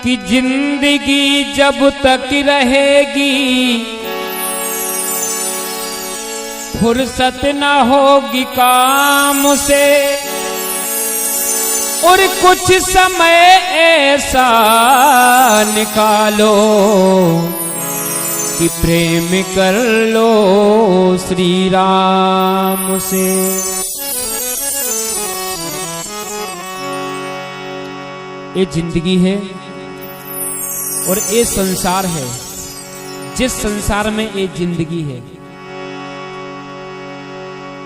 कि जिंदगी जब तक रहेगी फुर्सत न होगी काम से, और कुछ समय ऐसा निकालो कि प्रेम कर लो श्री राम से। ये जिंदगी है और ये संसार है। जिस संसार में ये जिंदगी है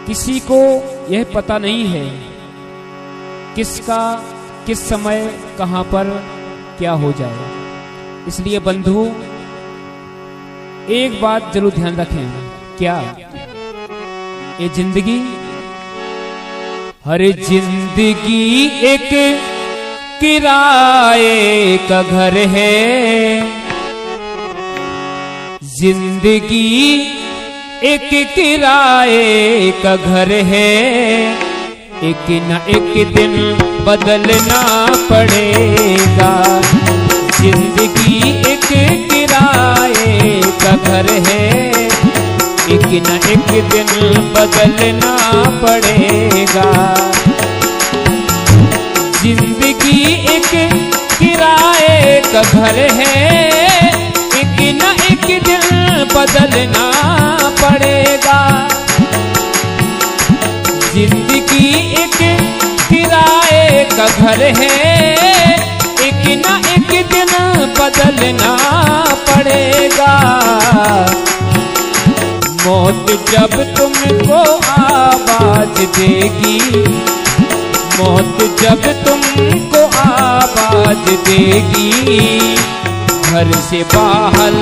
किसी को यह पता नहीं है किसका किस समय कहां पर क्या हो जाए। इसलिए बंधु एक बात जरूर ध्यान रखें, क्या ये जिंदगी, हर जिंदगी एक किराए का घर है, जिंदगी एक किराए का घर है, एक न एक दिन बदलना पड़ेगा। जिंदगी एक किराए का घर है, एक न एक दिन बदलना पड़ेगा। जिंदगी एक किराए का घर है, एक न एक दिन बदलना पड़ेगा। जिंदगी एक किराए का घर है, एक न एक दिन बदलना पड़ेगा। मौत जब तुमको आवाज देगी, मौत जब तुमको आवाज देगी, घर से बाहर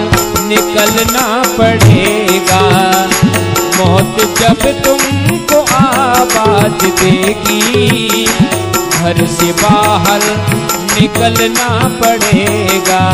निकलना पड़ेगा। मौत जब तुमको आवाज देगी, घर से बाहर निकलना पड़ेगा।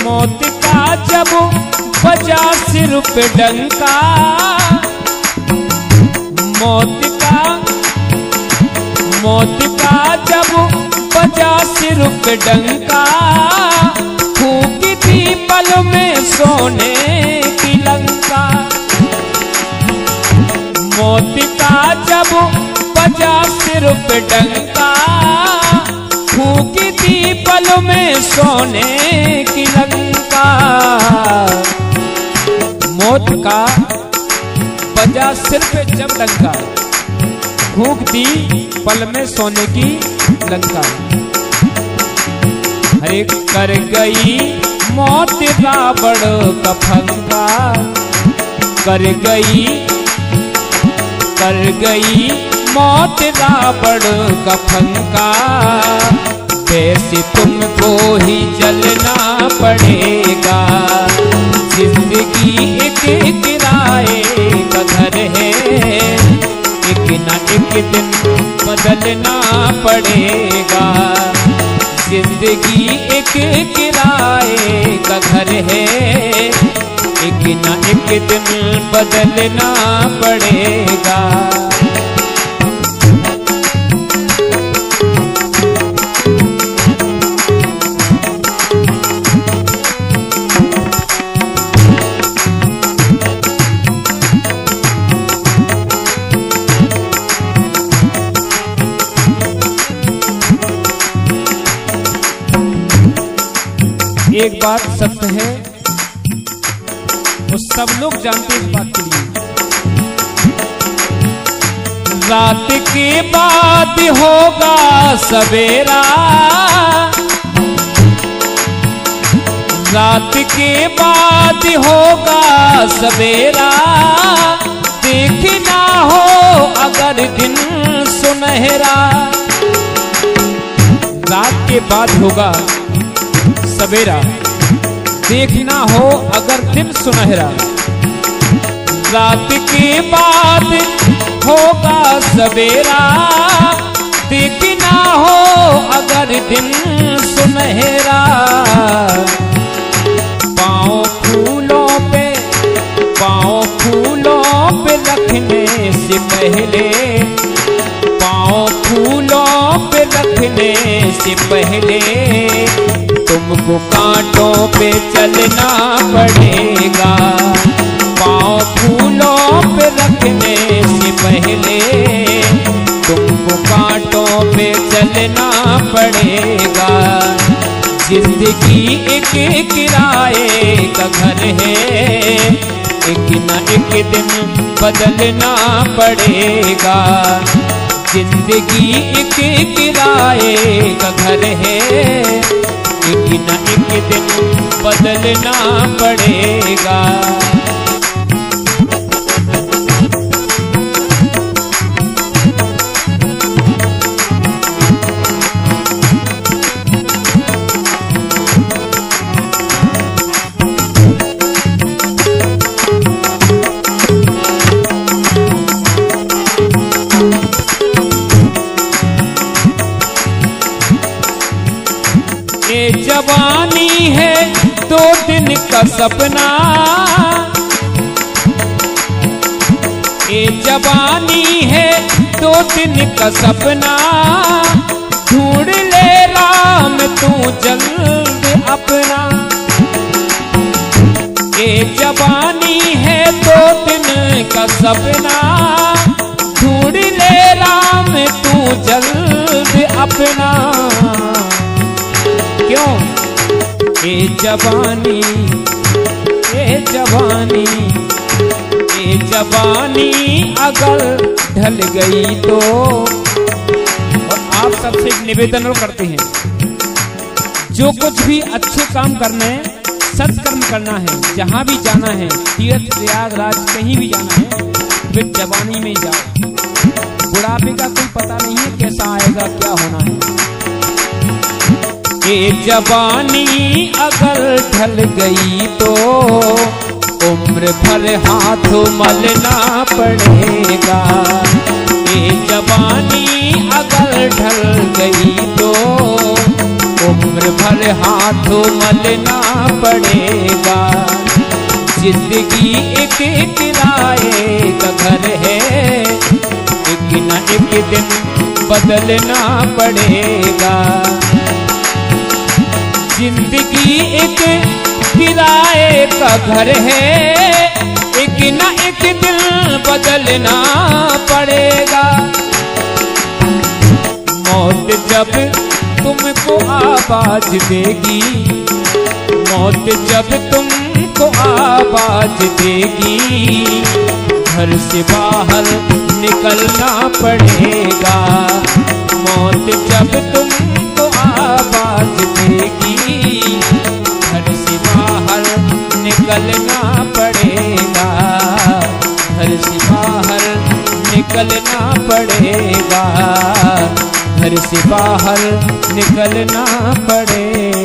मौत का जब बजा सिर पे डंका, मौत का जब बजा सिर पे डंका, फूकी थी पल में सोने की लंका। मौत का जब बजा सिर पे डंका, फूकी थी पल में सोने की लंका। मौत का बजा सिर पे जब डंका, फूंक दी पल में सोने की लंका। हरे कर गई मौत रावण का फंका, कर गई मौत रावण का फंका। वैसे तुमको ही जलना पड़ेगा। जिंदगी एक किराए का घर है, एक न एक दिन बदलना पड़ेगा। जिंदगी एक किराए का घर है, एक न एक दिन बदलना पड़ेगा। एक बात सत्य है, वो सब लोग जानते हैं इस बात के लिए। रात के बाद होगा सवेरा, रात के बाद होगा सवेरा। देखना हो अगर दिन सुनहरा, रात के बाद होगा सवेरा, देखना हो अगर दिन सुनहरा। रात के बाद होगा सवेरा, देखना हो अगर दिन सुनहरा। पाँव फूलों पे रखने से पहले, पाँव फूलों पे रखने से पहले तुमको कांटों पे चलना पड़ेगा। पाँव फूलों पे रखने से पहले तुमको कांटों पे चलना पड़ेगा। जिंदगी एक किराए का घर है, एक न एक दिन बदलना पड़ेगा। जिंदगी एक किराए का घर है, एक न एक दिन बदलना पड़ेगा। ये जवानी है 2 दिन का सपना, ये जवानी है 2 दिन का सपना। ढूंढ ले राम तू जल्द अपना। ये जवानी है 2 दिन का सपना, ढूंढ ले राम तू जल्द अपना। क्यों? ये जवानी, ये जवानी, ये जवानी अगर ढल गई तो। और आप सबसे एक निवेदन और करते हैं, जो कुछ भी अच्छे काम करने हैं, सत्कर्म करना है, जहां भी जाना है, तीर्थ प्रयागराज कहीं भी जाना है, वे जवानी में जाओ। बुढ़ापे का कोई पता नहीं है कैसा आएगा, क्या होना है। ये जवानी अगर ढल गई तो उम्र भर हाथ मलना पड़ेगा। ये जवानी अगर ढल गई तो उम्र भर हाथ मलना पड़ेगा। जिंदगी एक किराए का घर है, एक न एक दिन बदलना पड़ेगा। जिंदगी एक किराए का घर है, एक न एक दिन बदलना पड़ेगा। मौत जब तुमको आवाज देगी, मौत जब तुमको आवाज देगी, घर से बाहर निकलना पड़ेगा। मौत जब तुमको आवाज देगी, घर से बाहर निकलना पड़ेगा। घर से बाहर निकलना पड़ेगा। घर से बाहर निकलना पड़ेगा।